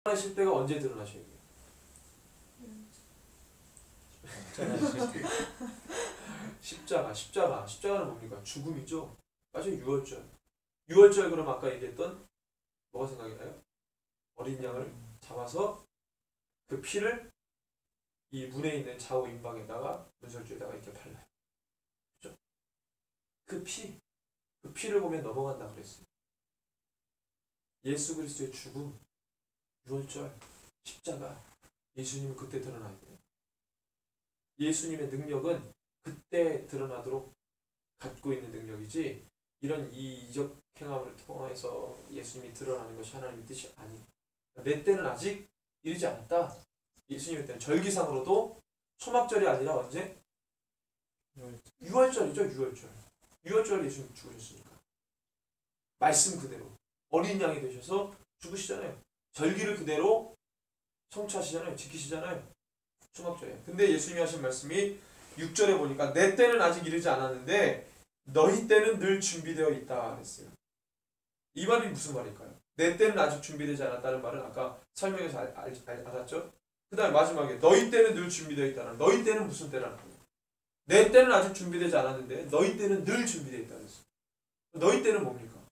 하실 때가 언제 드러나셔야 돼요? 십자가는 뭡니까? 죽음이죠. 맞아요. 유월절 그럼 아까 얘기했던 뭐가 생각이 나요? 어린 양을 잡아서 그 피를 이 문에 있는 좌우 임방에다가 문설주에다가 이렇게 발라요. 그렇죠? 그 피를 보면 넘어간다 그랬어요. 예수 그리스도의 죽음, 유월절, 십자가, 예수님은 그때 드러나야 돼요. 예수님의 능력은 그때 드러나도록 갖고 있는 능력이지 이런 이적 행함을 통해서 예수님이 드러나는 것이 하나님의 뜻이 아니에요. 내 때는 아직 이르지 않았다. 예수님의 때는 절기상으로도 초막절이 아니라 언제? 유월절이죠. 유월절 예수님 죽으셨으니까. 말씀 그대로 어린 양이 되셔서 죽으시잖아요. 절기를 그대로 성취하시잖아요. 지키시잖아요. 초막절이에요. 근데 예수님이 하신 말씀이 6절에 보니까 내 때는 아직 이르지 않았는데 너희 때는 늘 준비되어 있다 그랬어요. 이 말이 무슨 말일까요? 내 때는 아직 준비되지 않았다는 말은 아까 설명에서 알았죠? 그 다음에 마지막에 너희 때는 늘 준비되어 있다는 너희 때는 무슨 때라는 거예요? 내 때는 아직 준비되지 않았는데 너희 때는 늘 준비되어 있다 그랬어요. 너희 때는 뭡니까?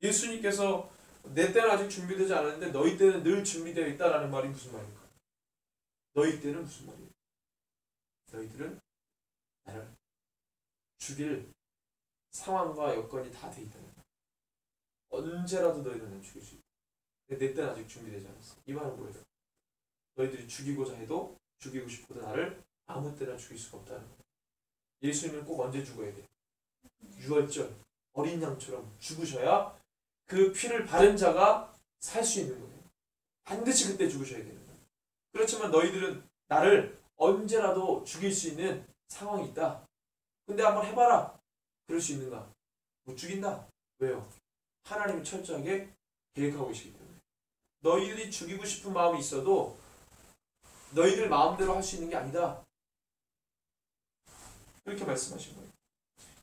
예수님께서 내 때는 아직 준비되지 않았는데 너희 때는 늘 준비되어 있다라는 말이 무슨 말일까? 너희 때는 무슨 말이에요? 너희들은 나를 죽일 상황과 여건이 다 돼 있다는 거야. 언제라도 너희들은 죽일 수 있다. 근데 내 때는 아직 준비되지 않았어. 이 말은 뭐예요? 너희들이 죽이고자 해도 죽이고 싶어도 나를 아무 때나 죽일 수가 없다는 거야. 예수님은 꼭 언제 죽어야 돼? 유월절 어린 양처럼 죽으셔야 그 피를 바른 자가 살 수 있는 거예요. 반드시 그때 죽으셔야 되는 거예요. 그렇지만 너희들은 나를 언제라도 죽일 수 있는 상황이 있다. 근데 한번 해봐라. 그럴 수 있는가? 못 죽인다. 왜요? 하나님이 철저하게 계획하고 계시기 때문에. 너희들이 죽이고 싶은 마음이 있어도 너희들 마음대로 할 수 있는 게 아니다. 이렇게 말씀하신 거예요.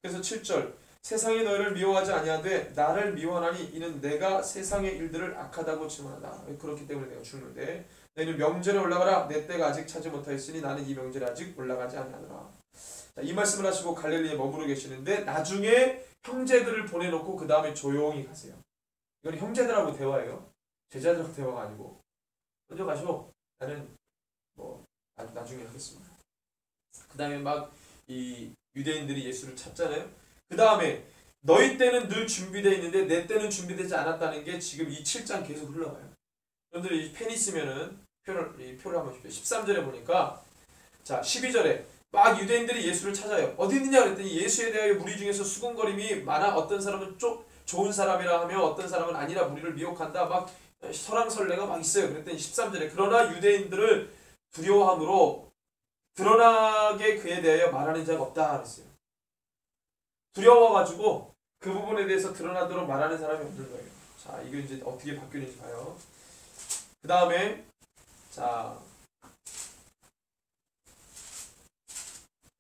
그래서 7절 세상이 너희를 미워하지 아니하되 나를 미워하나니 이는 내가 세상의 일들을 악하다고 증언하다. 그렇기 때문에 내가 죽는데 너희는 명절에 올라가라. 내 때가 아직 차지 못하였으니 나는 이 명절에 아직 올라가지 아니하노라. 자, 이 말씀을 하시고 갈릴리에 머무르 계시는데 나중에 형제들을 보내놓고 그 다음에 조용히 가세요. 이건 형제들하고 대화예요. 제자들하고 대화가 아니고 먼저 가시고 나는 나중에 하겠습니다. 그 다음에 막 이 유대인들이 예수를 찾잖아요. 그 다음에 너희 때는 늘 준비되어 있는데 내 때는 준비되지 않았다는 게 지금 이 7장 계속 흘러가요. 여러분들 펜 있으면은 표를 한번 보십시오. 13절에 보니까 자 12절에 막 유대인들이 예수를 찾아요. 어디 있느냐 그랬더니 예수에 대하여 무리 중에서 수군거림이 많아 어떤 사람은 좋은 사람이라 하며 어떤 사람은 아니라 무리를 미혹한다. 막 설왕설래가 막 있어요. 그랬더니 13절에 그러나 유대인들을 두려워함으로 드러나게 그에 대하여 말하는 자가 없다 그랬어요. 두려워가지고 그 부분에 대해서 드러나도록 말하는 사람이 없는 거예요. 자, 이게 이제 어떻게 바뀌는지 봐요. 그 다음에 자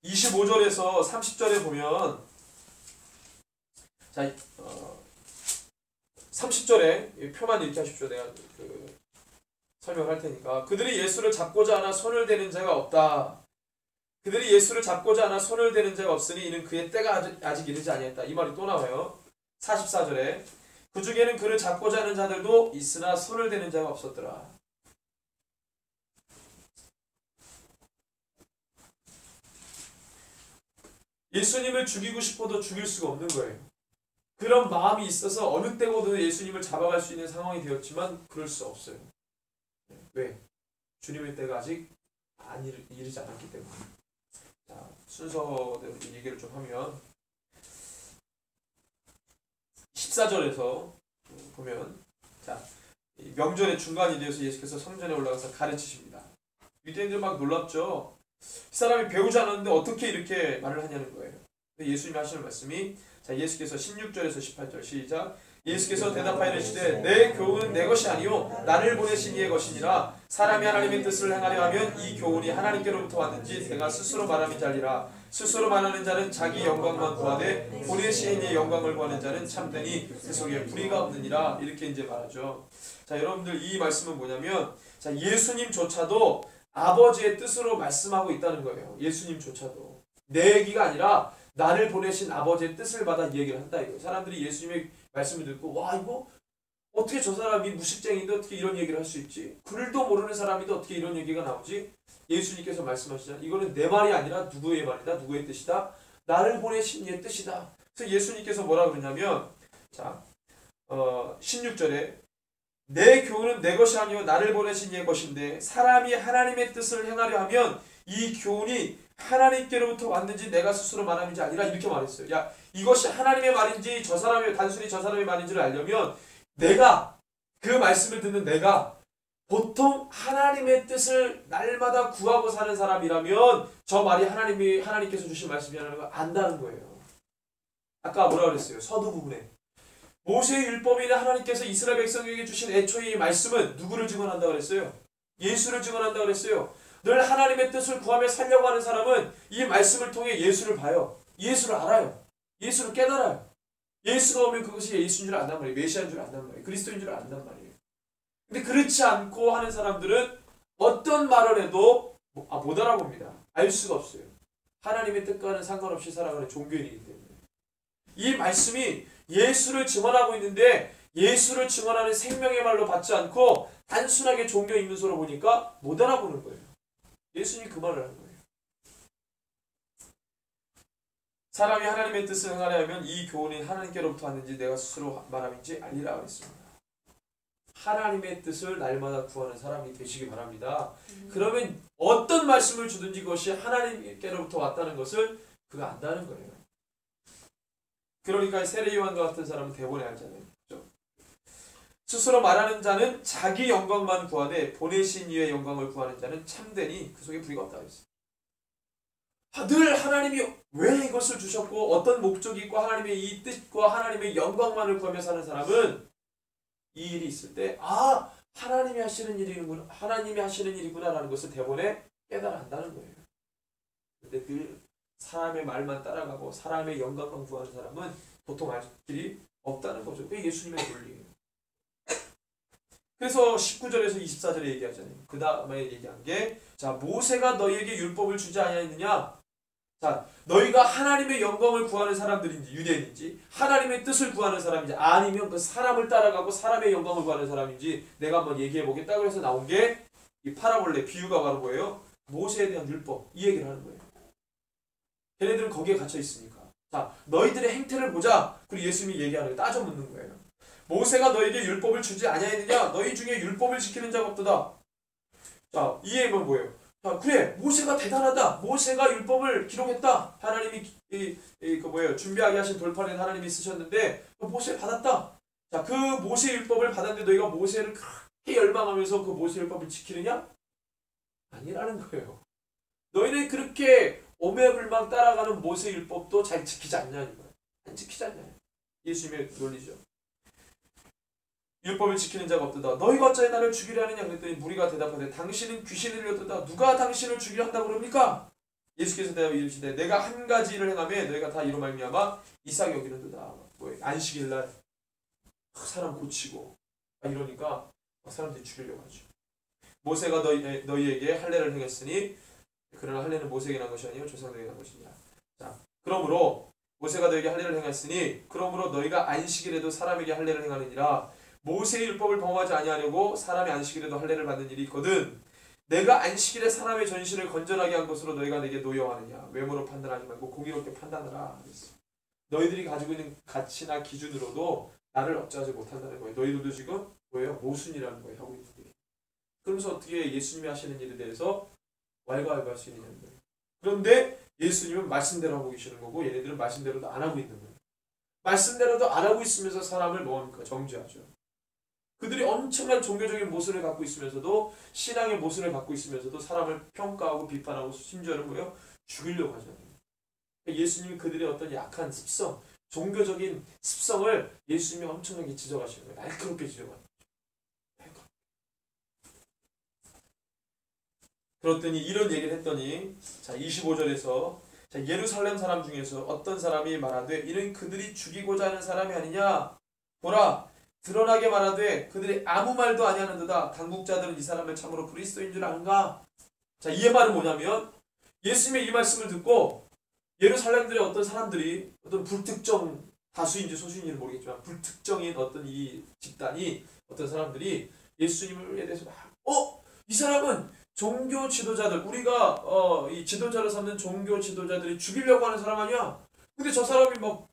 25절에서 30절에 보면 자 30절에 표만 읽게 하십시오. 내가 설명할 테니까 그들이 예수를 잡고자 하나 손을 대는 자가 없다. 그들이 예수를 잡고자 하나 손을 대는 자가 없으니 이는 그의 때가 아직 이르지 아니했다. 이 말이 또 나와요. 44절에 그 중에는 그를 잡고자 하는 자들도 있으나 손을 대는 자가 없었더라. 예수님을 죽이고 싶어도 죽일 수가 없는 거예요. 그런 마음이 있어서 어느 때보다도 예수님을 잡아갈 수 있는 상황이 되었지만 그럴 수 없어요. 왜? 주님의 때가 아직 이르지 않았기 때문에. 자, 순서대로 얘기를 좀 하면 14절에서 보면 자 명절의 중간이 되어서 예수께서 성전에 올라가서 가르치십니다. 유대인들 막 놀랍죠. 이 사람이 배우지 않았는데 어떻게 이렇게 말을 하냐는 거예요. 예수님이 하시는 말씀이 자 예수께서 16절에서 18절 시작 예수께서 대답하여 이르시되 내 교훈은 내 것이 아니요 나를 보내신 이의 것이니라 사람이 하나님의 뜻을 행하려 하면 이 교훈이 하나님께로부터 왔는지 내가 스스로 말함이 잘리라 스스로 말하는 자는 자기 영광만 구하되 보내신 이의 영광을 구하는 자는 참되니 그 속에 불의가 없느니라. 이렇게 이제 말하죠. 자, 여러분들 이 말씀은 뭐냐면, 자, 예수님조차도 아버지의 뜻으로 말씀하고 있다는 거예요. 예수님조차도 내 얘기가 아니라 나를 보내신 아버지의 뜻을 받아 이 얘기를 한다 이거예요. 사람들이 예수님의 말씀을 듣고 와, 이거 어떻게 저 사람이 무식쟁이인데 어떻게 이런 얘기를 할 수 있지? 글도 모르는 사람인데 어떻게 이런 얘기가 나오지? 예수님께서 말씀하시잖아요. 이거는 내 말이 아니라 누구의 말이다? 누구의 뜻이다? 나를 보내신 이의 뜻이다. 그래서 예수님께서 뭐라 그러냐면, 자, 16절에 내 교훈은 내 것이 아니요 나를 보내신 이의 것인데 사람이 하나님의 뜻을 행하려 하면 이 교훈이 하나님께로부터 왔는지 내가 스스로 말함인지 아니라. 이렇게 말했어요. 야, 이것이 하나님의 말인지 저 사람의 단순히 저 사람의 말인지를 알려면 내가, 그 말씀을 듣는 내가 보통 하나님의 뜻을 날마다 구하고 사는 사람이라면 저 말이 하나님께서 주신 말씀이라는 걸 안다는 거예요. 아까 뭐라 그랬어요? 서두 부분에 모세의 율법이나 하나님께서 이스라엘 백성에게 주신 애초의 말씀은 누구를 증언한다 그랬어요? 예수를 증언한다 그랬어요. 늘 하나님의 뜻을 구하며 살려고 하는 사람은 이 말씀을 통해 예수를 봐요. 예수를 알아요. 예수를 깨달아요. 예수가 오면 그것이 예수인 줄 안단 말이에요. 메시아인 줄 안단 말이에요. 그리스도인 줄 안단 말이에요. 근데 그렇지 않고 하는 사람들은 어떤 말을 해도 못 알아봅니다. 알 수가 없어요. 하나님의 뜻과는 상관없이 살아가는 종교인이기 때문에. 이 말씀이 예수를 증언하고 있는데 예수를 증언하는 생명의 말로 받지 않고 단순하게 종교 인문서로 보니까 못 알아보는 거예요. 예수님이 그 말을 하는 거예요. 사람이 하나님의 뜻을 행하려 하면 이 교훈이 하나님께로부터 왔는지 내가 스스로 말함인지 알리라 그랬습니다. 하나님의 뜻을 날마다 구하는 사람이 되시기 바랍니다. 그러면 어떤 말씀을 주든지 그것이 하나님께로부터 왔다는 것을 그가 안다는 거예요. 그러니까 세례요한과 같은 사람은 대본에 알잖아요. 그렇죠? 스스로 말하는 자는 자기 영광만 구하되 보내신 이의 영광을 구하는 자는 참되니 그 속에 불의가 없다 그랬어요. 늘 하나님이 왜 이것을 주셨고 어떤 목적이 있고 하나님의 이 뜻과 하나님의 영광만을 구하며 사는 사람은 이 일이 있을 때 하나님이 하시는 일이구나, 하나님이 하시는 일이구나라는 것을 대본에 깨달아 한다는 거예요. 근데 늘 사람의 말만 따라가고 사람의 영광만 구하는 사람은 보통 알 길이 없다는 거죠. 그게 예수님의 논리예요. 그래서 19절에서 24절에 얘기하잖아요. 그 다음에 얘기한 게, 자, 모세가 너희에게 율법을 주지 아니하였느냐? 자, 너희가 하나님의 영광을 구하는 사람들인지 유대인인지 하나님의 뜻을 구하는 사람인지 아니면 그 사람을 따라가고 사람의 영광을 구하는 사람인지 내가 한번 얘기해 보겠다고 해서 나온 게 이 파라볼레 비유가 바로 뭐예요? 모세에 대한 율법, 이 얘기를 하는 거예요. 걔네들은 거기에 gat혀 있으니까. 자, 너희들의 행태를 보자. 그리고 예수님이 얘기하는 거 따져 묻는 거예요. 모세가 너에게 율법을 주지 아니하였느냐? 너희 중에 율법을 지키는 자가 없도다. 자, 이 얘기는 뭐예요? 자, 그래, 모세가 대단하다. 모세가 율법을 기록했다. 하나님이 준비하게 하신 돌판에 하나님이 쓰셨는데 모세 받았다. 자, 그 모세 율법을 받았는데 너희가 모세를 그렇게 열망하면서 그 모세 율법을 지키느냐? 아니라는 거예요. 너희는 그렇게 오매불망 따라가는 모세 율법도 잘 지키지 않냐는 거예요. 안 지키지 않냐. 예수님의 논리죠. 율법을 지키는 자가 없도다. 너희가 어찌 나를 죽이려 하느냐 그랬더니 무리가 대답하되 당신은 귀신을 들렸도다. 누가 당신을 죽이려 한다고 그럽니까? 예수께서 대답하여 이르시되 내가 한 가지 일을 행하며 너희가 다 이로 말미암아 이삭이 여기는도다. 안식일날 사람 고치고 이러니까 사람들이 죽이려고 하죠. 모세가 너희에게 할례를 행했으니 그러나 할례는 모세에게 난 것이 아니요 조상들에게 난 것이니라. 자, 그러므로 모세가 너희에게 할례를 행했으니 그러므로 너희가 안식일에도 사람에게 할례를 행하느니라. 모세의 율법을 범하지 아니하려고 사람의 안식일에도 할례를 받는 일이 있거든. 내가 안식일에 사람의 전신을 건전하게 한 것으로 너희가 내게 노여하느냐. 외모로 판단하지 말고 공의롭게 판단하라. 그랬어. 너희들이 가지고 있는 가치나 기준으로도 나를 억제하지 못한다는 거예요. 너희들도 지금 뭐예요? 모순이라는 거예요. 하고 있는데. 그러면서 어떻게 예수님이 하시는 일에 대해서 왈가왈부할 수 있느냐는 거예요. 그런데 예수님은 말씀대로 하고 계시는 거고 얘네들은 말씀대로도 안 하고 있는 거예요. 말씀대로도 안 하고 있으면서 사람을 뭐합니까? 정죄하죠. 그들이 엄청난 종교적인 모순을 갖고 있으면서도 신앙의 모순을 갖고 있으면서도 사람을 평가하고 비판하고 심지어는 뭐예요? 죽이려고 하잖아요. 예수님이 그들의 어떤 약한 습성, 종교적인 습성을 예수님이 엄청나게 지적하시는 거예요. 날카롭게 지적하는 거죠. 그랬더니 이런 얘기를 했더니 자 25절에서 자, 예루살렘 사람 중에서 어떤 사람이 말하되 이는 그들이 죽이고자 하는 사람이 아니냐. 보라, 드러나게 말하되 그들이 아무 말도 아니하는도다. 당국자들은 이 사람을 참으로 그리스도인 줄 아는가. 자, 이의 말은 뭐냐면 예수님의 이 말씀을 듣고 예루살렘들의 어떤 사람들이 어떤 불특정 다수인지 소수인지는 모르겠지만 불특정인 어떤 이 집단이 어떤 사람들이 예수님에 대해서 이 사람은 종교 지도자들, 우리가 이 지도자를 삼는 종교 지도자들이 죽이려고 하는 사람 아니야? 근데 저 사람이 막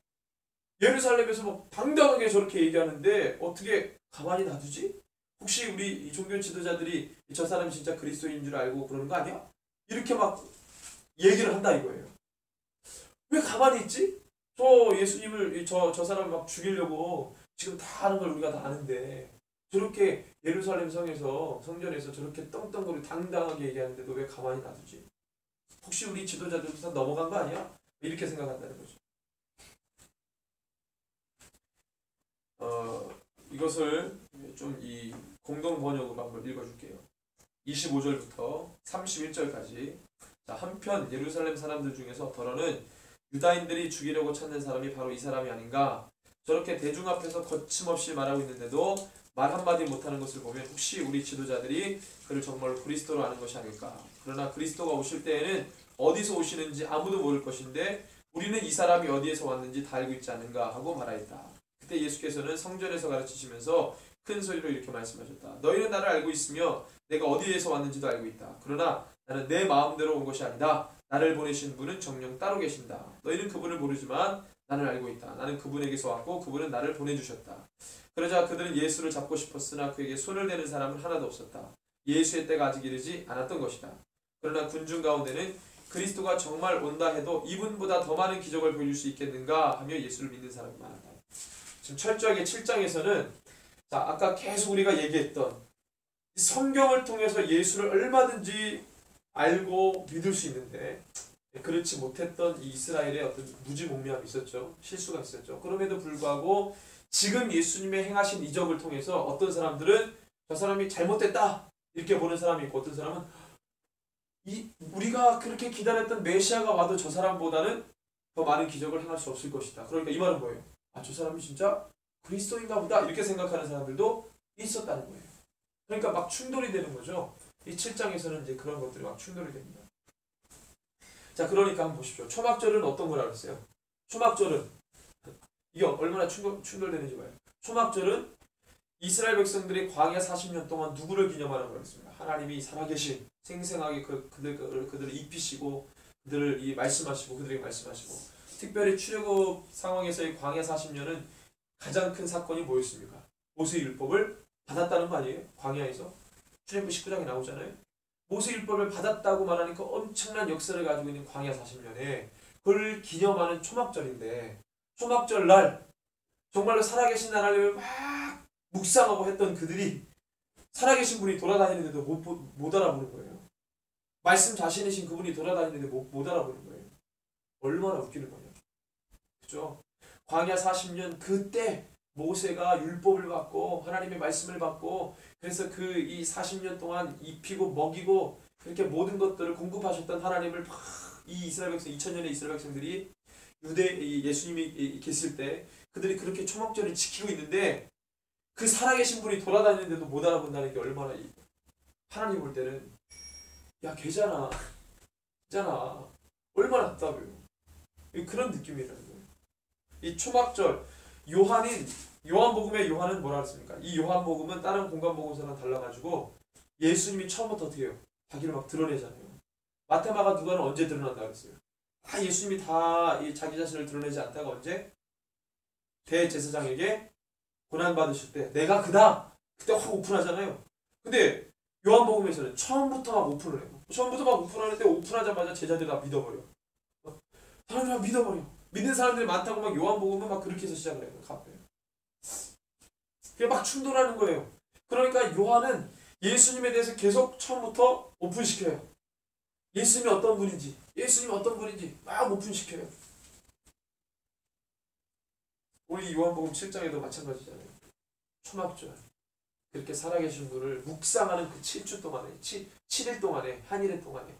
예루살렘에서 막 당당하게 저렇게 얘기하는데 어떻게 가만히 놔두지? 혹시 우리 이 종교 지도자들이 저 사람이 진짜 그리스도인 줄 알고 그러는 거 아니야? 이렇게 막 얘기를 한다 이거예요. 왜 가만히 있지? 저 예수님을 저 사람을 막 죽이려고 지금 다 하는 걸 우리가 다 아는데 저렇게 예루살렘 성전에서 저렇게 떵떵거리고 당당하게 얘기하는데도 왜 가만히 놔두지? 혹시 우리 지도자들도 다 넘어간 거 아니야? 이렇게 생각한다는 거죠. 이것을 좀 이 공동 번역으로 한번 읽어줄게요. 25절부터 31절까지. 자, 한편 예루살렘 사람들 중에서 더러는 유다인들이 죽이려고 찾는 사람이 바로 이 사람이 아닌가. 저렇게 대중 앞에서 거침없이 말하고 있는데도 말 한마디 못하는 것을 보면 혹시 우리 지도자들이 그를 정말로 그리스도로 아는 것이 아닐까. 그러나 그리스도가 오실 때에는 어디서 오시는지 아무도 모를 것인데 우리는 이 사람이 어디에서 왔는지 다 알고 있지 않는가 하고 말하였다. 그때 예수께서는 성전에서 가르치시면서 큰 소리로 이렇게 말씀하셨다. 너희는 나를 알고 있으며 내가 어디에서 왔는지도 알고 있다. 그러나 나는 내 마음대로 온 것이 아니다. 나를 보내신 분은 정녕 따로 계신다. 너희는 그분을 모르지만 나는 알고 있다. 나는 그분에게서 왔고 그분은 나를 보내주셨다. 그러자 그들은 예수를 잡고 싶었으나 그에게 손을 대는 사람은 하나도 없었다. 예수의 때가 아직 이르지 않았던 것이다. 그러나 군중 가운데는 그리스도가 정말 온다 해도 이분보다 더 많은 기적을 보여줄 수 있겠는가 하며 예수를 믿는 사람이 많았다. 지금 철저하게 7장에서는 자, 아까 계속 우리가 얘기했던 성경을 통해서 예수를 얼마든지 알고 믿을 수 있는데 그렇지 못했던 이 이스라엘의 어떤 무지몽매함이 있었죠. 실수가 있었죠. 그럼에도 불구하고 지금 예수님의 행하신 이적을 통해서 어떤 사람들은 저 사람이 잘못됐다 이렇게 보는 사람이 있고 어떤 사람은 우리가 그렇게 기다렸던 메시아가 와도 저 사람보다는 더 많은 기적을 행할 수 없을 것이다. 그러니까 이 말은 뭐예요? 저 사람이 진짜 그리스도인가 보다 이렇게 생각하는 사람들도 있었다는 거예요. 그러니까 막 충돌이 되는 거죠. 이 7장에서는 이제 그런 것들이 막 충돌이 됩니다. 자, 그러니까 한번 보십시오. 초막절은 어떤 거라 그랬어요? 초막절은 이게 얼마나 충돌되는지 봐요. 초막절은 이스라엘 백성들이 광야 40년 동안 누구를 기념하는 거였습니다. 하나님이 살아계신 생생하게 그들을 입히시고 그들을 말씀하시고 그들에게 말씀하시고 특별히 출애굽 상황에서의 광야 40년은 가장 큰 사건이 뭐였습니까? 모세의 율법을 받았다는 거 아니에요? 광야에서 출애굽 19장에 나오잖아요. 모세 율법을 받았다고 말하니까 엄청난 역사를 가지고 있는 광야 40년에 그걸 기념하는 초막절인데 초막절 날 정말로 살아계신 하나님을 막 묵상하고 했던 그들이 살아계신 분이 돌아다니는데도 못 알아보는 거예요. 말씀 자신이신 그분이 돌아다니는데 못 알아보는 거예요. 얼마나 웃기는 거냐. 그죠? 광야 40년 그때 모세가 율법을 받고 하나님의 말씀을 받고 그래서 이 40년 동안 입히고 먹이고 그렇게 모든 것들을 공급하셨던 하나님을 이 이스라엘 백성 2000년의 이스라엘 백성들이 예수님이 계실 때 그들이 그렇게 초막절을 지키고 있는데 그 살아계신 분이 돌아다니는데도 못 알아본다는 게 얼마나 하나님 볼 때는 야 걔잖아 얼마나 답답해요. 그런 느낌이라는 거예요. 이 초막절 요한복음의 요한은 뭐라 했습니까? 이 요한복음은 다른 공간복음서랑 달라가지고 예수님이 처음부터 어떻게 해요? 자기를 막 드러내잖아요. 마태, 마가, 누가는 언제 드러난다 그랬어요? 다 예수님이 다 자기 자신을 드러내지 않다가 언제? 대제사장에게 고난받으실 때 내가 그다! 그때 확 오픈하잖아요. 근데 요한복음에서는 처음부터 막 오픈을 해요. 처음부터 막 오픈하는데 오픈하자마자 제자들이 다 믿어버려. 사람들이 막 믿어버려. 믿는 사람들이 많다고 막 요한복음은 막 그렇게 해서 시작을 해요. 갑자기. 그게 막 충돌하는 거예요. 그러니까 요한은 예수님에 대해서 계속 처음부터 오픈시켜요. 예수님이 어떤 분인지 막 오픈시켜요. 우리 요한복음 7장에도 마찬가지잖아요. 초막절. 그렇게 살아계신 분을 묵상하는 그 7주 동안에 7일 동안에 한일의 동안에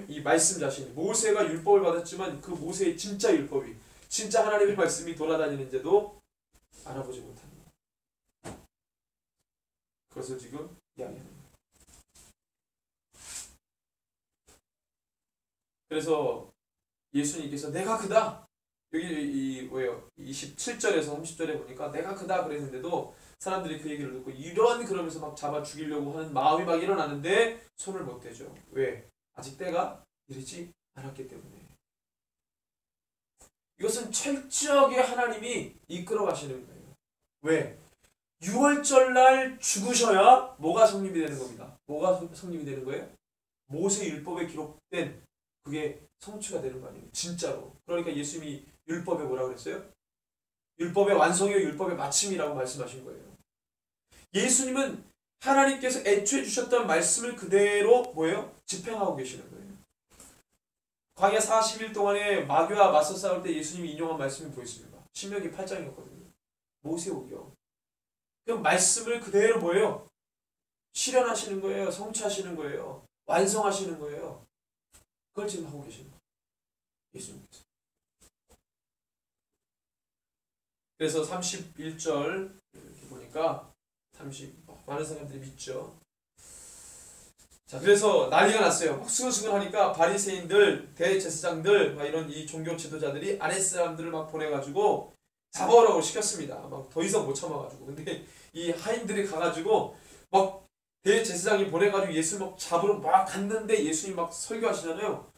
이 말씀 자신이 모세가 율법을 받았지만 그 모세의 진짜 율법이 진짜 하나님의 말씀이 돌아다니는데도 알아보지 못하는 거예요. 그것을 지금 이야기하는 거예요. 그래서 예수님께서 내가 그다 여기 뭐예요? 27절에서 30절에 보니까 내가 그다 그랬는데도 사람들이 그 얘기를 듣고 이런 그러면서 막 잡아 죽이려고 하는 마음이 막 일어나는데 손을 못 대죠. 왜? 아직 때가 이르지 않았기 때문에. 이것은 철저하게 하나님이 이끌어 가시는 거예요. 왜? 6월절 날 죽으셔야 뭐가 성립이 되는 겁니다. 뭐가 성립이 되는 거예요? 모세 율법에 기록된 그게 성취가 되는 거 아니에요. 진짜로. 그러니까 예수님이 율법에 뭐라 그랬어요? 율법의 완성이요 율법의 마침이라고 말씀하신 거예요. 예수님은 하나님께서 애초에 주셨던 말씀을 그대로 뭐예요? 집행하고 계시는 거예요. 광야 40일 동안에 마귀와 맞서 싸울 때 예수님이 인용한 말씀이 보였습니다. 신명기 8장이었거든요. 모세오경. 그 말씀을 그대로 뭐예요? 실현하시는 거예요. 성취하시는 거예요. 완성하시는 거예요. 그걸 지금 하고 계시는 거예요. 예수님께서. 그래서 31절 이렇게 보니까 많은 사람들이 믿죠. 자, 그래서 난리가 났어요. 막 수근수근하니까 바리새인들, 대제사장들, 막 이런 이 종교 지도자들이 아랫사람들을 막 보내가지고 잡아오라고 시켰습니다. 막 더 이상 못 참아가지고. 근데 이 하인들이 가가지고 막 대제사장이 보내가지고 예수 막 잡으러 막 갔는데 예수님 막 설교하시잖아요.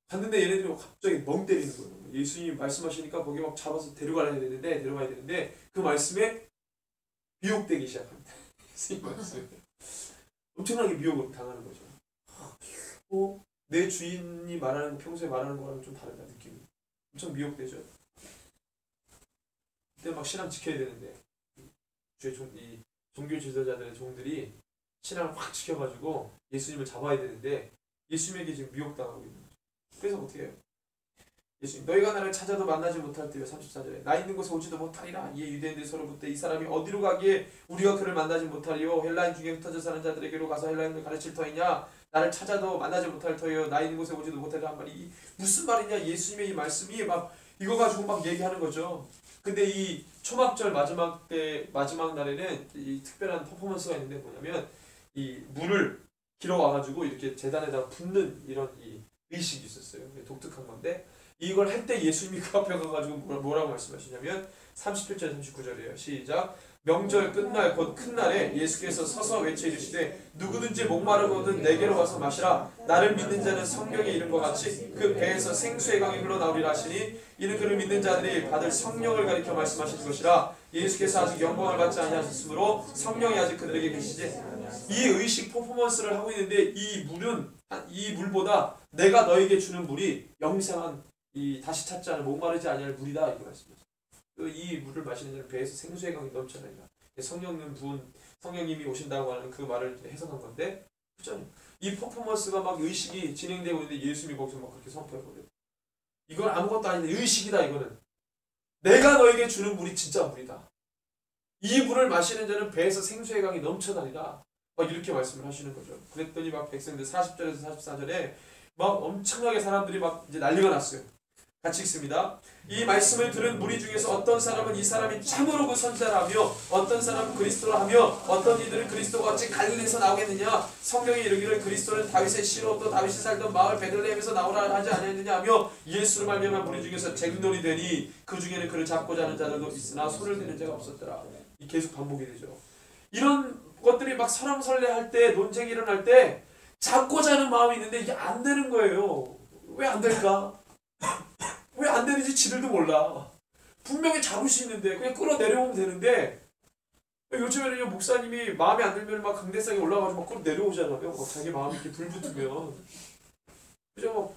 갔는데 얘네들이 갑자기 멍 때리는 거예요. 예수님이 말씀하시니까 거기 막 잡아서 데려가야 되는데 그 말씀에 미혹되기 시작합니다. 예수님 말씀에 엄청나게 미혹을 당하는 거죠. 내 주인이 말하는 평소에 말하는 거랑 좀 다르다 느낌이. 엄청 미혹되죠. 그때 막 신앙 지켜야 되는데 이 종교 지도자들의 종들이 신앙을 확 지켜가지고 예수님을 잡아야 되는데 예수님에게 지금 미혹당하고 있는 거죠. 그래서 어떻게 해요? 예수님 너희가 나를 찾아도 만나지 못할 때에 34절에 나 있는 곳에 오지도 못하리라. 이에 유대인들이 서로 묻되 이 사람이 어디로 가기에 우리가 그를 만나지 못하리요? 헬라인 중에 흩어져 사는 자들에게로 가서 헬라인을 가르칠 터이냐? 나를 찾아도 만나지 못할 터이요? 나 있는 곳에 오지도 못하리라 한 말이 무슨 말이냐? 예수님의 이 말씀이 막 이거 가지고 막 얘기하는 거죠. 근데 이 초막절 마지막 날에는 이 특별한 퍼포먼스가 있는데 뭐냐면 이 물을 길어 와가지고 이렇게 제단에다가 붓는 이런 이 의식이 있었어요. 독특한 건데 이걸 할 때 예수님이 그 앞에 가가지고 뭐라고 말씀하시냐면 37절 39절이에요. 시작. 명절 끝날 곧 큰 날에 예수께서 서서 외쳐 이르시되 누구든지 목마르거든 내게로 와서 마시라. 나를 믿는 자는 성경에 이른 것 같이 그 배에서 생수의 강이 흘러나오리라 하시니 이는 그를 믿는 자들이 받을 성령을 가리켜 말씀하시는 것이라. 예수께서 아직 영광을 받지 아니하셨으므로 성령이 아직 그들에게 계시지. 이 의식 퍼포먼스를 하고 있는데 이 물보다 내가 너에게 주는 물이 영생한 이 다시 찾지 않을 목마르지 아니할 물이다 이렇게 말씀하셨어요. 이 물을 마시는 자는 배에서 생수의 강이 넘쳐나리라. 성령님이 오신다고 하는 그 말을 해석한 건데 그렇죠? 이 퍼포먼스가 막 의식이 진행되고 있는데 예수님이 거기서 막 그렇게 선포해버려요. 이건 아무것도 아닌데 의식이다 이거는. 내가 너에게 주는 물이 진짜 물이다. 이 물을 마시는 자는 배에서 생수의 강이 넘쳐나리라. 막 이렇게 말씀을 하시는 거죠. 그랬더니 막 백성들 40절에서 44절에 막 엄청나게 사람들이 막 이제 난리가 났어요. 같이 읽습니다. 이 말씀을 들은 무리 중에서 어떤 사람은 이 사람이 참으로 그 선지자라며 어떤 사람은 그리스도라 하며 어떤 이들은 그리스도가 어찌 갈릴리에서 나오겠느냐. 성경에 이르기를 그리스도는 다윗의 씨로 또 다윗이 살던 마을 베들레헴에서 나오라 하지 아니하느냐 하며 예수를 말미암아 무리 중에서 쟁론이 되니 그 중에는 그를 잡고자 하는 자들도 있으나 손을 대는 자가 없었더라. 이 계속 반복이 되죠. 이런 것들이 막 설왕설래할 때 논쟁이 일어날 때 잡고자 하는 마음이 있는데 이게 안 되는 거예요. 왜 안 될까? 왜 안 되는지 지들도 몰라. 분명히 잡을 수 있는데 그냥 끌어내려오면 되는데 요즘에는 목사님이 마음에 안 들면 막 강대상에 올라가서 막 끌어내려오잖아요. 막 자기 마음이 이렇게 불붙으면 그죠? 막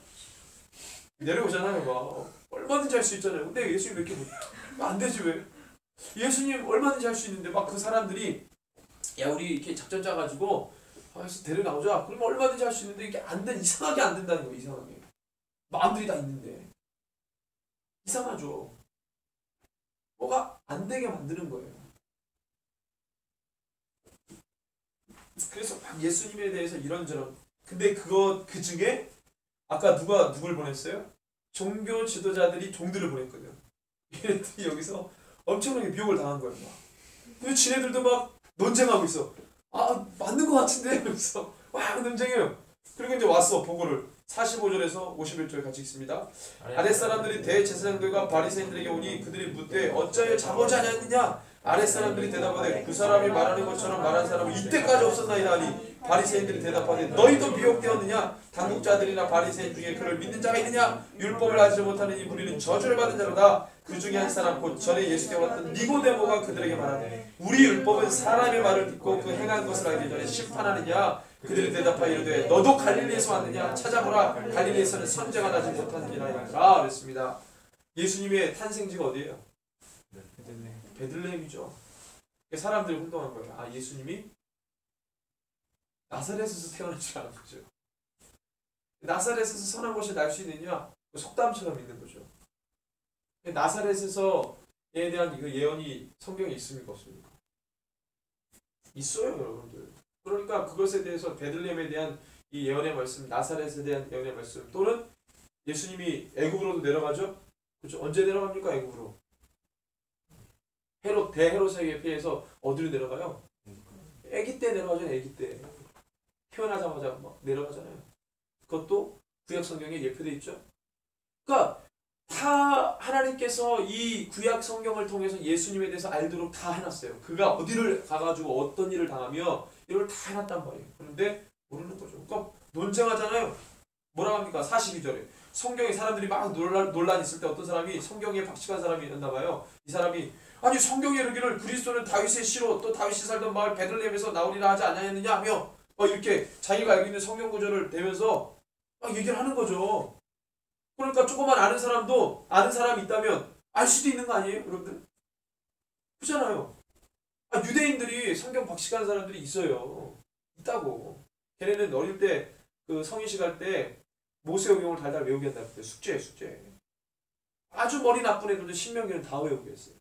내려오잖아요. 막 얼마든지 할 수 있잖아요. 근데 예수님 왜 이렇게 안 되지 왜? 예수님 얼마든지 할 수 있는데 막 그 사람들이 야 우리 이렇게 작전 짜가지고 그래서 데려나오자. 그러면 얼마든지 할 수 있는데 이게 이상하게 안 된다는 거예요. 이상하게. 마음들이 다 있는데 이상하죠. 뭐가 안 되게 만드는 거예요. 그래서 막 예수님에 대해서 이런저런 근데 그 중에 아까 누굴 보냈어요? 종교 지도자들이 종들을 보냈거든요. 얘네들이 여기서 엄청나게 미혹을 당한 거예요. 그 지네들도 막 논쟁하고 있어. 아 맞는 것 같은데? 그래서 막 논쟁해요. 그리고 이제 왔어 보고를. 45절에서 51절 같이 읽습니다. 아랫사람들이 대제사장들과 바리새인들에게 오니 그들이 묻되 어찌하여 잠오지 아니하느냐. 아랫사람들이 대답하되 그 사람이 말하는 것처럼 말한 사람은 이때까지 없었나이다 하니 바리새인들이 대답하되 너희도 미혹되었느냐. 당국자들이나 바리새인 중에 그를 믿는 자가 있느냐. 율법을 알지 못하는 이 무리는 저주를 받은 자로다. 그 중에 한 사람 곧 전에 예수께 왔던 니고데모가 그들에게 말하되 우리 율법은 사람의 말을 듣고 그 행한 것을 알기 전에 심판하느냐. 그들이 대답하여 이르되 너도 갈릴리에서 왔느냐. 찾아보라 갈릴리에서는 선제가 나지 못하느니라 그랬습니다. 예수님의 탄생지가 어디예요? 베들레헴이죠. 사람들이 혼동한 거예요. 아 예수님이 나사렛에서 태어나지 않은 거죠. 나사렛에서 선한 것이 날 수 있느냐? 속담처럼 있는 거죠. 나사렛에서에 대한 그 예언이 성경에 있습니까 없습니까? 있어요 여러분들. 그러니까 그것에 대해서 베들레헴에 대한 이 예언의 말씀, 나사렛에 대한 예언의 말씀, 또는 예수님이 애굽으로도 내려가죠. 그렇죠? 언제 내려갑니까 애굽으로? 대헤롯에게 피해서 어디로 내려가요? 아기 때 내려가죠. 아기 때 태어나자마자 막 내려가잖아요. 그것도 구약 성경에 예표되어 있죠. 그러니까 다 하나님께서 이 구약 성경을 통해서 예수님에 대해서 알도록 다 해놨어요. 그가 어디를 가가지고 어떤 일을 당하며 이걸 다 해놨단 말이에요. 그런데 모르는 거죠. 그러니까 논쟁하잖아요. 뭐라 합니까? 42절에 성경에 사람들이 막 논란 있을 때 어떤 사람이 성경에 박식한 사람이 있나 봐요. 이 사람이 아니 성경에 이르기를 그리스도는 다윗의 씨로 또 다윗이 살던 마을 베들레헴에서 나오리라 하지 않았느냐 하며 이렇게 자기가 알고 있는 성경 구절을 대면서 막 얘기를 하는 거죠. 그러니까 조금만 아는 사람도 아는 사람이 있다면 알 수도 있는 거 아니에요 여러분들? 그렇잖아요. 유대인들이 성경 박식하는 사람들이 있어요. 있다고. 걔네는 어릴 때 그 성인식 할 때 모세오경을 달달 외우게 한다고 했어요. 숙제. 아주 머리 나쁜 애들도 신명기는 다 외우게 했어요.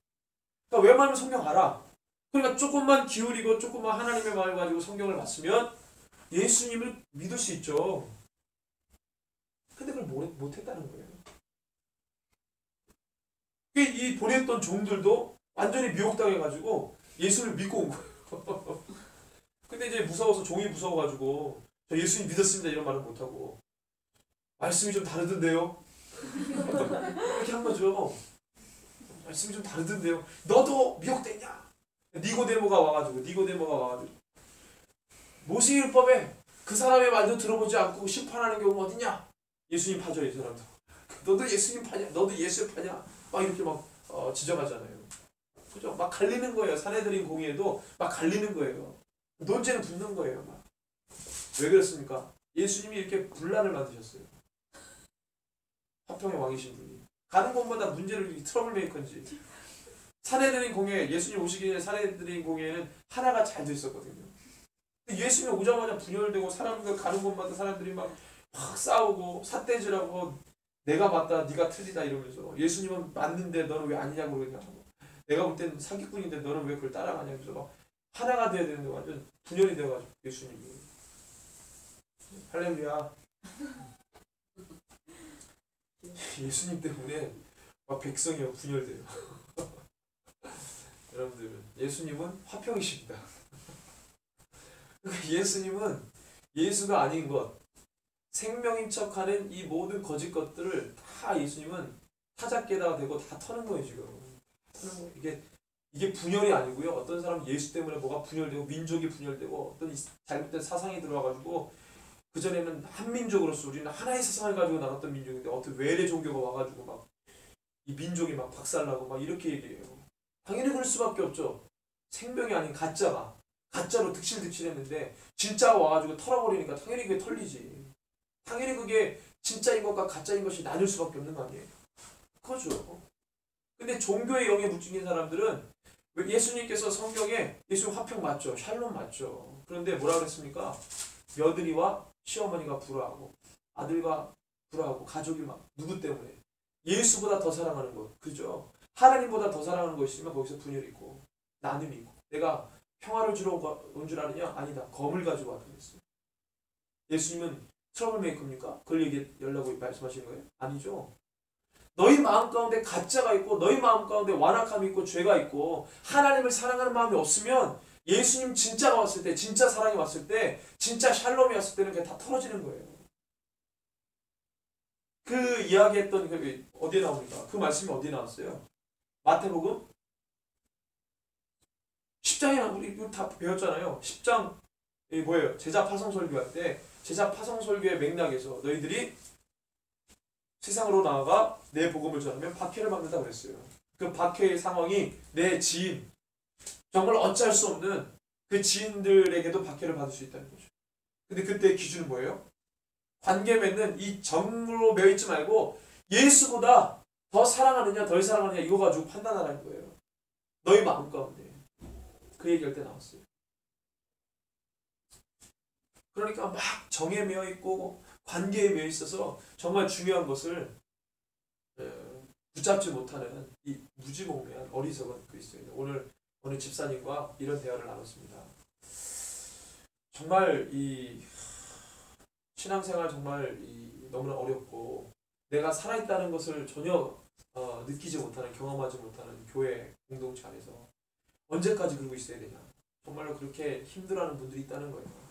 그러니까 웬만하면 성경 알아. 그러니까 조금만 기울이고 조금만 하나님의 말을 가지고 성경을 봤으면 예수님을 믿을 수 있죠. 근데 그걸 못했다는 거예요. 이 보냈던 종들도 완전히 미혹당해가지고 예수를 믿고 온 거예요. 근데 이제 무서워서 종이 무서워가지고 저 예수님 믿었습니다 이런 말은 못하고 말씀이 좀 다르던데요. 이렇게 한 거죠. 말씀이 좀 다르던데요. 너도 미혹됐냐? 니고데모가 와가지고 모세율법에 그 사람의 말도 들어보지 않고 심판하는 경우가 어딨냐? 예수님 파죠 이 사람도. 너도 예수님 파냐? 너도 예수 파냐? 막 이렇게 막 지적하잖아요. 그죠? 막 갈리는 거예요. 사내들인 공의에도 막 갈리는 거예요. 논쟁은 붙는 거예요. 막. 왜 그랬습니까? 예수님이 이렇게 분란을 만드셨어요. 화평의 왕이신 분이. 가는 곳마다 문제를 트러블 메이커인지. 사내들인 공회, 예수님 오시기 전에 사내들인 공회에는 하나가 잘 돼 있었거든요. 근데 예수님 오자마자 분열되고 사람들 가는 곳마다 사람들이 막 싸우고 삿대질하고 내가 맞다 네가 틀리다 이러면서 예수님은 맞는데 너는 왜 아니냐고 그러냐고 내가 볼 때는 사기꾼인데 너는 왜 그걸 따라가냐면서 막 하나가 돼야 되는데 완전 분열이 돼가지고 예수님이 할렐루야. 예수님 때문에 막 백성이 분열돼요. 여러분들은 예수님은 화평이십니다. 예수님은 예수가 아닌 것, 생명인 척하는 이 모든 거짓 것들을 다 예수님은 타작게다가 대고 다 터는 거예요 지금. 터는 거예요. 이게 분열이 아니고요. 어떤 사람은 예수 때문에 뭐가 분열되고 민족이 분열되고 어떤 잘못된 사상이 들어와가지고 그전에는 한민족으로서 우리는 하나의 사상을 가지고 나갔던 민족인데 어떤 외래 종교가 와가지고 막 이 민족이 막 박살나고 막 이렇게 얘기해요. 당연히 그럴 수밖에 없죠. 생명이 아닌 가짜로 득실득실했는데 진짜가 와가지고 털어버리니까 당연히 그게 털리지. 당연히 그게 진짜인 것과 가짜인 것이 나뉠 수밖에 없는 거 아니에요. 그거죠. 근데 종교의 영에 묻힌 사람들은 예수님께서 성경에 예수님 화평 맞죠. 샬롬 맞죠. 그런데 뭐라 그랬습니까? 며느리와 시어머니가 불화하고 아들과 불화하고 가족이 막 누구 때문에 예수보다 더 사랑하는 것. 그죠? 하나님보다 더 사랑하는 것이 있으면 거기서 분열이 있고 나눔이 있고 내가 평화를 주러 온 줄 아느냐? 아니다. 검을 가지고 왔다 그랬어요. 예수님은 트러블 메이커입니까? 그걸 얘기하려고 말씀하시는 거예요? 아니죠. 너희 마음 가운데 가짜가 있고 너희 마음 가운데 완악함이 있고 죄가 있고 하나님을 사랑하는 마음이 없으면 예수님 진짜가 왔을 때, 진짜 사랑이 왔을 때, 진짜 샬롬이 왔을 때는 그게 다 털어지는 거예요. 그 이야기했던 그 어디에 나옵니까? 그 말씀이 어디에 나왔어요? 마태복음 10장에 우리 이거 다 배웠잖아요. 10장 이 뭐예요? 제자 파송 설교할 때 제자 파송 설교의 맥락에서 너희들이 세상으로 나아가 내 복음을 전하면 박해를 받는다 그랬어요. 그 박해의 상황이 내 지인, 정말 어찌할 수 없는 그 지인들에게도 박해를 받을 수 있다는 거죠. 근데 그때 기준은 뭐예요? 관계 맺는 이 정으로 매여있지 말고 예수보다 더 사랑하느냐 덜 사랑하느냐 이거 가지고 판단하라는 거예요. 너희 마음 가운데. 그 얘기할 때 나왔어요. 그러니까 막 정에 매여있고 관계에 매여있어서 정말 중요한 것을 붙잡지 못하는 이 무지몽매한 어리석은 그리스도인. 오늘 집사님과 이런 대화를 나눴습니다. 정말 이 신앙생활 정말 너무나 어렵고 내가 살아있다는 것을 전혀 느끼지 못하는, 경험하지 못하는 교회 공동체 안에서 언제까지 그러고 있어야 되냐. 정말로 그렇게 힘들어하는 분들이 있다는 거예요.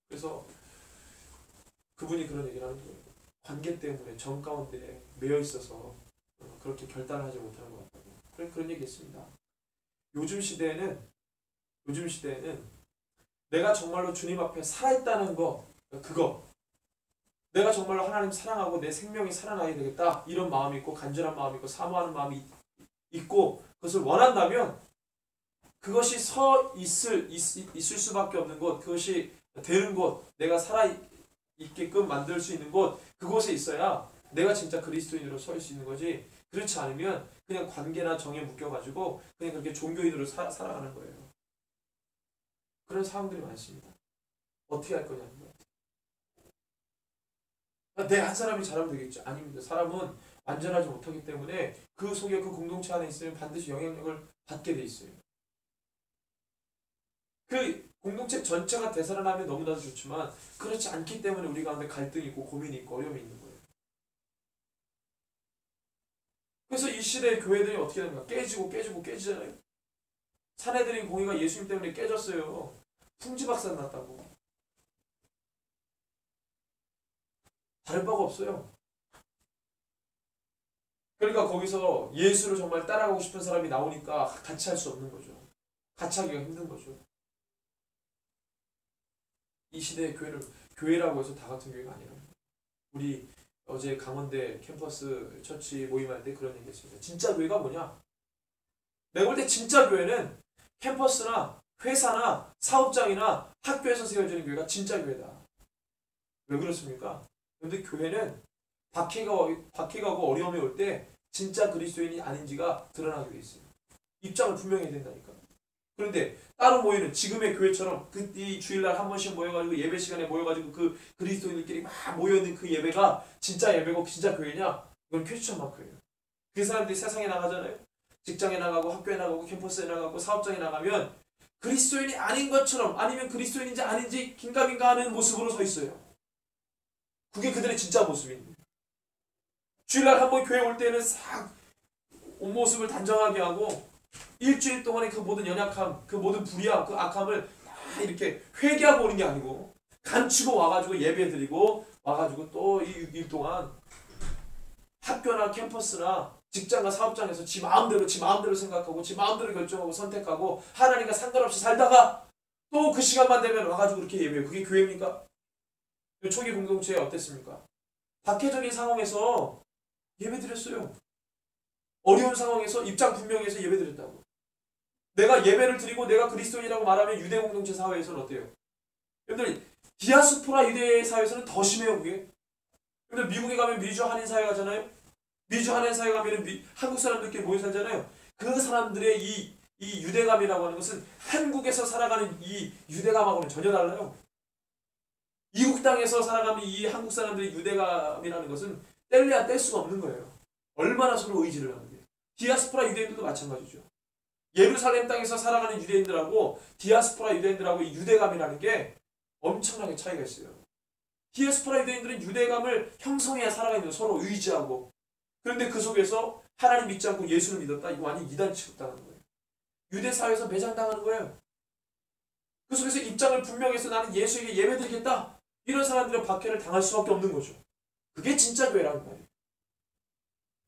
그래서 그분이 그런 얘기를 하는 거예요. 관계 때문에 정 가운데 매여 있어서 그렇게 결단을 하지 못하는 것 같다고. 그런 얘기 했습니다. 요즘 시대에는 내가 정말로 주님 앞에 살아있다는 거, 그거. 내가 정말로 하나님 사랑하고 내 생명이 살아나야 되겠다. 이런 마음이 있고 간절한 마음이 있고 사모하는 마음이 있고 그것을 원한다면 그것이 있을 수밖에 없는 곳, 그것이 되는 곳, 내가 살아있게끔 만들 수 있는 곳, 그곳에 있어야 내가 진짜 그리스도인으로 설 수 있는 거지. 그렇지 않으면 그냥 관계나 정에 묶여가지고 그냥 그렇게 종교인으로 살아가는 거예요. 그런 상황들이 많습니다. 어떻게 할 거냐는 거예요. 내 한 사람이 잘하면 되겠죠. 아닙니다. 사람은 완전하지 못하기 때문에 그 속에 그 공동체 안에 있으면 반드시 영향력을 받게 돼 있어요. 그 공동체 전체가 되살아나면 너무나도 좋지만 그렇지 않기 때문에 우리 가운데 갈등이 있고 고민이 있고 어려움이 있는 거예요. 그래서 이 시대의 교회들이 어떻게 되는가? 깨지잖아요. 사내들인 공의가 예수님 때문에 깨졌어요. 풍지박산 났다고. 다른 바가 없어요. 그러니까 거기서 예수를 정말 따라가고 싶은 사람이 나오니까 같이 할 수 없는 거죠. 같이 하기가 힘든 거죠. 이 시대의 교회라고 해서 다 같은 교회가 아니라 우리 어제 강원대 캠퍼스 처치 모임할 때 그런 얘기 했습니다. 진짜 교회가 뭐냐? 내가 볼 때 진짜 교회는 캠퍼스나 회사나 사업장이나 학교에서 세워지는 교회가 진짜 교회다. 왜 그렇습니까? 그런데 교회는 박해가고 어려움이 올 때 진짜 그리스도인이 아닌지가 드러나게 돼 있어요. 입장을 분명히 해야 된다니까. 그런데 따로 모이는 지금의 교회처럼 이 주일날 한 번씩 모여가지고 예배 시간에 모여가지고 그 그리스도인들끼리 막 모여있는 그 예배가 진짜 예배고 진짜 교회냐? 이건 퀘스천 마크예요. 그 사람들이 세상에 나가잖아요. 직장에 나가고 학교에 나가고 캠퍼스에 나가고 사업장에 나가면 그리스도인이 아닌 것처럼 아니면 그리스도인인지 아닌지 긴가민가 하는 모습으로 서 있어요. 그게 그들의 진짜 모습입니다. 주일날 한 번 교회 올 때는 싹 온 모습을 단정하게 하고 일주일 동안의 그 모든 연약함, 그 모든 불의함, 그 악함을 다 이렇게 회개하고 오는 게 아니고 감추고 와가지고 예배 드리고 와가지고 또 이 6일 동안 학교나 캠퍼스나 직장과 사업장에서 지 마음대로 생각하고 지 마음대로 결정하고 선택하고 하나님과 상관없이 살다가 또 그 시간만 되면 와가지고 그렇게 예배해요. 그게 교회입니까? 초기 공동체에 어땠습니까? 박해적인 상황에서 예배 드렸어요. 어려운 상황에서 입장 분명히 해서 예배 드렸다고. 내가 예배를 드리고 내가 그리스도인이라고 말하면 유대 공동체 사회에서는 어때요? 여러분들 디아스포라 유대 사회에서는 더 심해요. 그게. 여러분들 미국에 가면 미주 한인 사회 가잖아요. 미주 한인 사회 가면 한국 사람들끼리 모여 살잖아요. 그 사람들의 이 유대감이라고 하는 것은 한국에서 살아가는 이 유대감하고는 전혀 달라요. 이국 땅에서 살아가는 이 한국 사람들의 유대감이라는 것은 뗄래야 뗄 수가 없는 거예요. 얼마나 서로 의지를 하는데. 디아스포라 유대인들도 마찬가지죠. 예루살렘 땅에서 살아가는 유대인들하고 디아스포라 유대인들하고 이 유대감이라는 게 엄청나게 차이가 있어요. 디아스포라 유대인들은 유대감을 형성해야 살아가는 거예요. 서로 의지하고. 그런데 그 속에서 하나님 믿지 않고 예수를 믿었다. 이거 완전 이단 취급당하는 거예요. 유대 사회에서 매장당하는 거예요. 그 속에서 입장을 분명히 해서 나는 예수에게 예배드리겠다. 이런 사람들은 박해를 당할 수밖에 없는 거죠. 그게 진짜 교회라는 말이에요.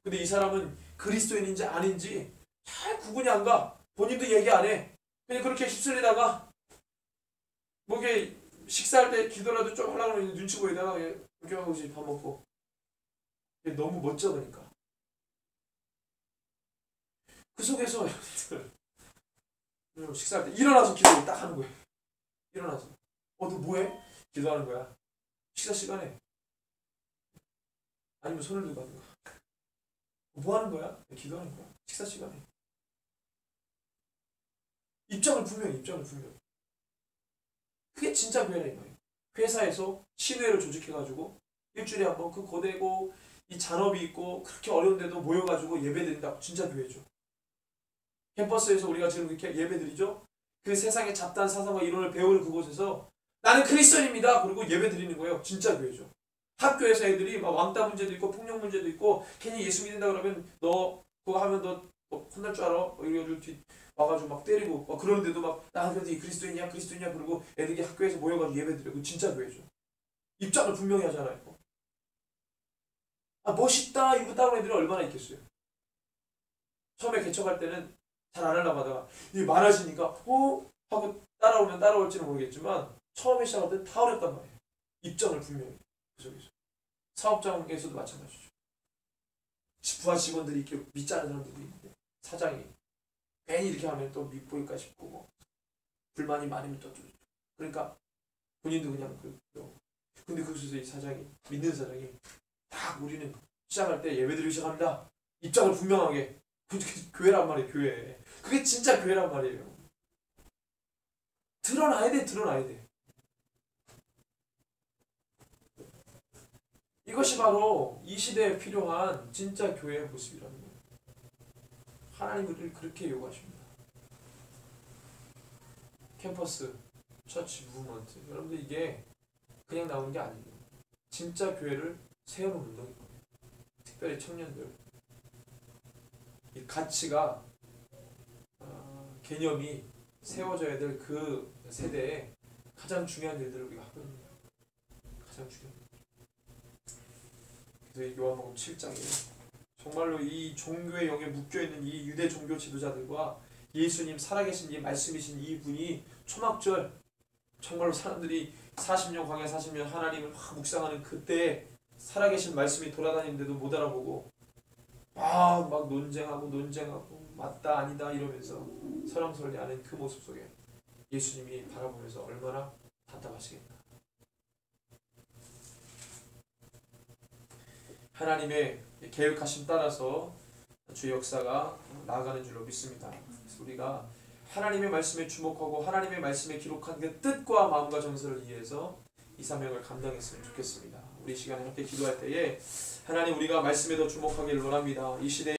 근데 이 사람은 그리스도인인지 아닌지 잘 구분이 안 가. 본인도 얘기 안 해. 그냥 그렇게 휩쓸리다가 뭐게 식사할 때 기도라도 좀 하려고 하면 눈치 보이다가 이렇게 하고 이제 밥 먹고. 너무 멋져 보니까. 그 속에서 식사할 때 일어나서 기도를 딱 하는 거예요. 일어나서. 너 뭐해? 기도하는 거야. 식사 시간에. 아니면 손을 들고 하는 거야. 뭐 하는 거야? 기도하는 거야. 식사 시간에. 입장을 분명히. 그게 진짜 교회라 이 말이에요. 회사에서 신회를 조직해가지고 일주일에 한 번 그 고되고 이 잔업이 있고 그렇게 어려운데도 모여가지고 예배드린다고 진짜 교회죠. 캠퍼스에서 우리가 지금 이렇게 예배드리죠. 그 세상의 잡다한 사상과 이론을 배우는 그곳에서 나는 그리스도인입니다. 그리고 예배드리는 거예요. 진짜 교회죠. 학교에서 애들이 막 왕따 문제도 있고 폭력 문제도 있고 괜히 예수 믿는다 그러면 너 그거 하면 너 혼날 줄 알아? 이래가지고 와가지고 막 때리고 막 그러는데도 막 나 그런데 그리스도인이야 그리고 애들이 학교에서 모여가지고 예배드리고 진짜 교회죠. 입장을 분명히 하잖아요. 멋있다 이거 따로 애들이 얼마나 있겠어요. 처음에 개척할 때는 잘 안 하려고 하다가 이게 많아지니까 하고 따라오면 따라올지는 모르겠지만 처음에 시작할 때 다 어렵단 말이에요. 입장을 분명히. 그 속에서. 사업장에서도 마찬가지죠. 부하 직원들이 이렇게 믿지 않는 사람들도 있는데 사장이 괜히 이렇게 하면 또 밉보일까 싶고 뭐 불만이 많으면 또 그러니까 본인도 그냥 근데 그곳에서 이 사장이 믿는 사장이 딱 우리는 시작할 때 예배드리기 시작합니다. 입장을 분명하게. 그게 교회란 말이에요. 교회. 그게 진짜 교회란 말이에요. 드러나야 돼. 이것이 바로 이 시대에 필요한 진짜 교회의 모습이라는 거예요. 하나님 우리를 그렇게 요구하십니다. 캠퍼스, 처치, 무브먼트. 여러분들 이게 그냥 나오는 게 아니에요. 진짜 교회를 세우는 운동인 거예요. 특별히 청년들. 이 가치가 개념이 세워져야 될 그 세대에 가장 중요한 일들을 우리가 하고 있는 거예요. 가장 중요한 일. 그래서 요한복음 7장에 정말로 이 종교의 영에 묶여있는 이 유대 종교 지도자들과 예수님 살아계신 이 말씀이신 이 분이 초막절 정말로 사람들이 40년 광야 40년 하나님을 막 묵상하는 그때 살아계신 말씀이 돌아다니는데도 못 알아보고 막 논쟁하고 맞다 아니다 이러면서 설왕설래하는 그 모습 속에 예수님이 바라보면서 얼마나 답답하시겠나. 하나님의 계획하심 따라서 주의 역사가 나아가는 줄로 믿습니다. 그래서 우리가 하나님의 말씀에 주목하고 하나님의 말씀에 기록한 그 뜻과 마음과 정서를 이해해서 이 사명을 감당했으면 좋겠습니다. 우리 시간에 함께 기도할 때에 하나님 우리가 말씀에 더 주목하기를 원합니다. 이 시대에